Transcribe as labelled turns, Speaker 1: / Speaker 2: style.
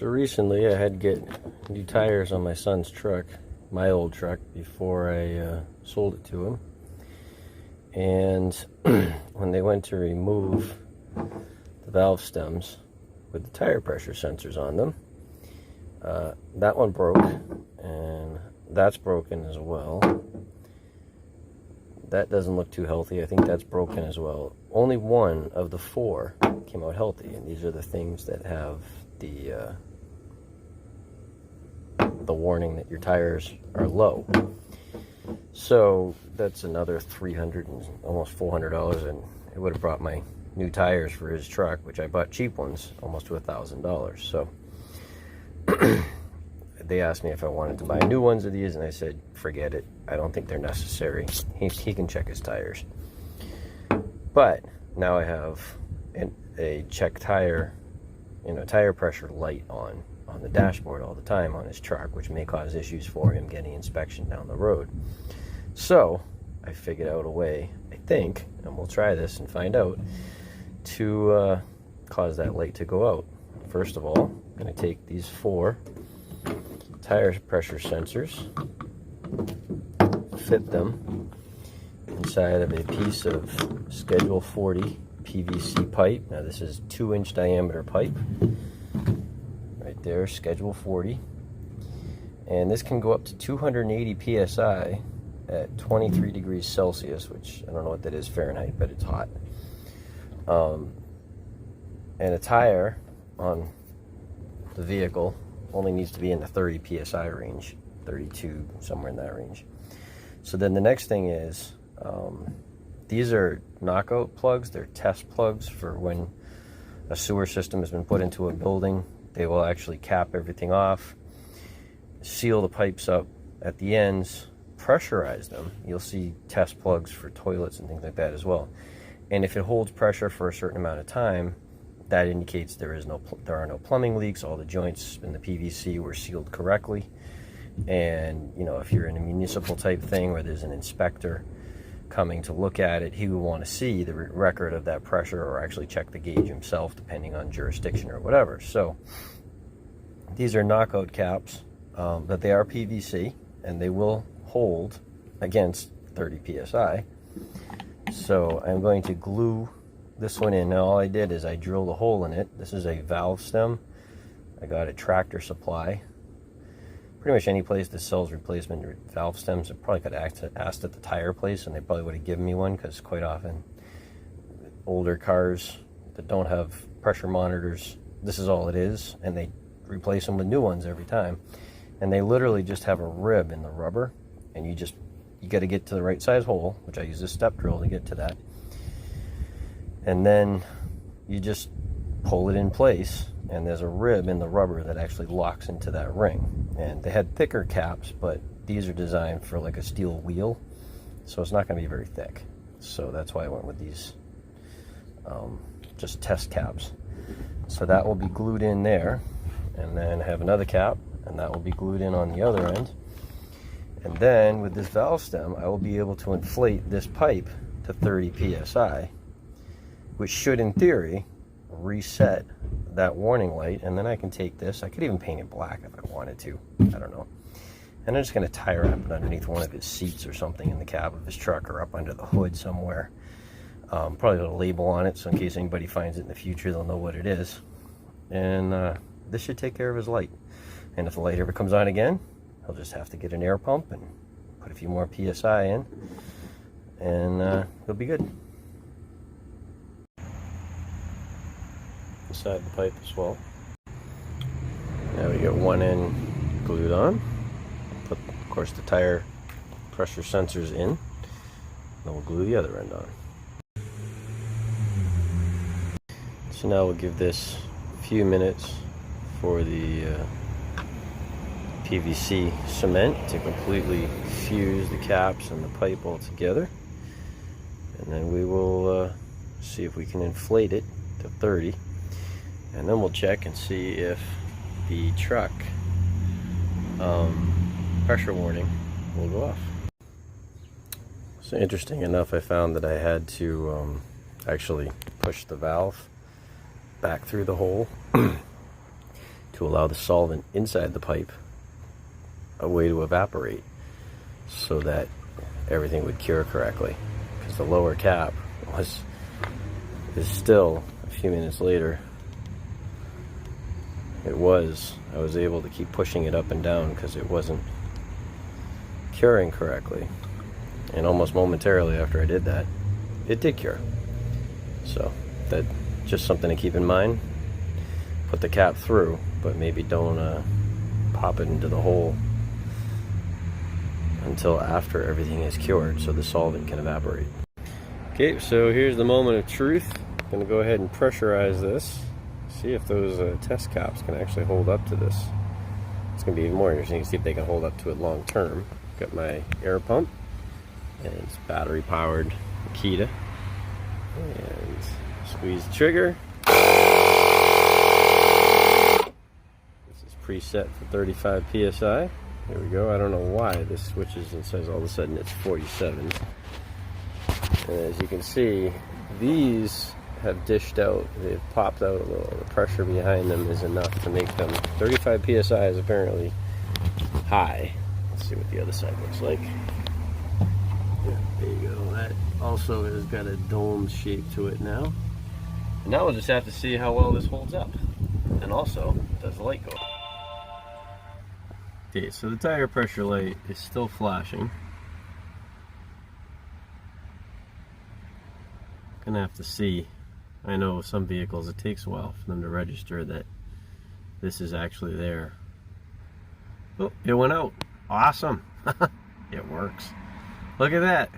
Speaker 1: So recently I had to get new tires on my son's truck, my old truck, before I sold it to him. And when they went to remove the valve stems with the tire pressure sensors on them, that one broke, and that's broken as well. That doesn't look too healthy. I think that's broken as well. Only one of the four came out healthy, and these are the things that have the warning that your tires are low. So that's another $300 and almost $400, and it would have brought my new tires for his truck, which I bought cheap ones, almost to $1,000. So they asked me if I wanted to buy new ones of these, and I said, forget it. I don't think they're necessary. He can check his tires. But now I have a check tire, tire pressure light on the dashboard all the time on his truck, which may cause issues for him getting inspection down the road. So I figured out a way, I think, and we'll try this and find out, to cause that light to go out. First of all, I'm going to take these 4 tire pressure sensors, fit them inside of a piece of Schedule 40 PVC pipe. Now this is 2-inch diameter pipe. Right there, Schedule 40. And this can go up to 280 psi at 23 degrees Celsius, which I don't know what that is Fahrenheit, but it's hot. And a tire on the vehicle only needs to be in the 30 psi range, 32, somewhere in that range. So then the next thing is, these are knockout plugs. They're test plugs for when a sewer system has been put into a building. They will actually cap everything off, seal the pipes up at the ends, pressurize them. You'll see test plugs for toilets and things like that as well. And if it holds pressure for a certain amount of time, that indicates there are no plumbing leaks. All the joints in the PVC were sealed correctly. And if you're in a municipal type thing where there's an inspector coming to look at it, he would want to see the record of that pressure, or actually check the gauge himself, depending on jurisdiction or whatever. So these are knockout caps, but they are PVC, and they will hold against 30 psi. So I'm going to glue this one in. Now all I did is I drilled a hole in it. This is a valve stem. I got a Tractor Supply. Pretty much any place that sells replacement valve stems, I probably could have asked at the tire place, and they probably would have given me one, because quite often older cars that don't have pressure monitors, this is all it is, and they replace them with new ones every time. And they literally just have a rib in the rubber, and you got to get to the right size hole, which I use a step drill to get to that. And then you just pull it in place, and there's a rib in the rubber that actually locks into that ring. And they had thicker caps, but these are designed for like a steel wheel, so it's not going to be very thick. So that's why I went with these just test caps. So that will be glued in there, and then I have another cap, and that will be glued in on the other end. And then with this valve stem, I will be able to inflate this pipe to 30 psi, which should, in theory, reset that warning light. And then I can take this, I could even paint it black if I wanted to, I don't know. And I'm just going to tie wrap it underneath one of his seats or something in the cab of his truck, or up under the hood somewhere. Probably put a label on it, so in case anybody finds it in the future, they'll know what it is. And this should take care of his light. And if the light ever comes on again, he'll just have to get an air pump and put a few more psi in, and he'll be good. Inside the pipe as well. Now we get one end glued on. Put, of course, the tire pressure sensors in. Then we'll glue the other end on. So now we'll give this a few minutes for the PVC cement to completely fuse the caps and the pipe all together. And then we will see if we can inflate it to 30. And then we'll check and see if the truck pressure warning will go off. So interesting enough, I found that I had to actually push the valve back through the hole to to allow the solvent inside the pipe a way to evaporate so that everything would cure correctly. Because the lower cap is still, a few minutes later, I was able to keep pushing it up and down because it wasn't curing correctly. And almost momentarily after I did that, it did cure. So that's just something to keep in mind. Put the cap through, but maybe don't pop it into the hole until after everything is cured so the solvent can evaporate. Okay, so here's the moment of truth. I'm going to go ahead and pressurize this. See if those test caps can actually hold up to this. It's going to be even more interesting to see if they can hold up to it long term. Got my air pump, and it's battery powered Akita. And squeeze the trigger. This is preset for 35 psi. There we go. I don't know why this switches and says all of a sudden it's 47. And as you can see, these have dished out, they've popped out a little. The pressure behind them is enough to make them, 35 psi is apparently high. Let's see what the other side looks like. Yeah, there you go. That also has got a dome shape to it now. And now we'll just have to see how well this holds up. And also, does the light go? Okay, so the tire pressure light is still flashing. Gonna have to see. I know some vehicles it takes a while for them to register that this is actually there. Oh, it went out. Awesome. It works. Look at that.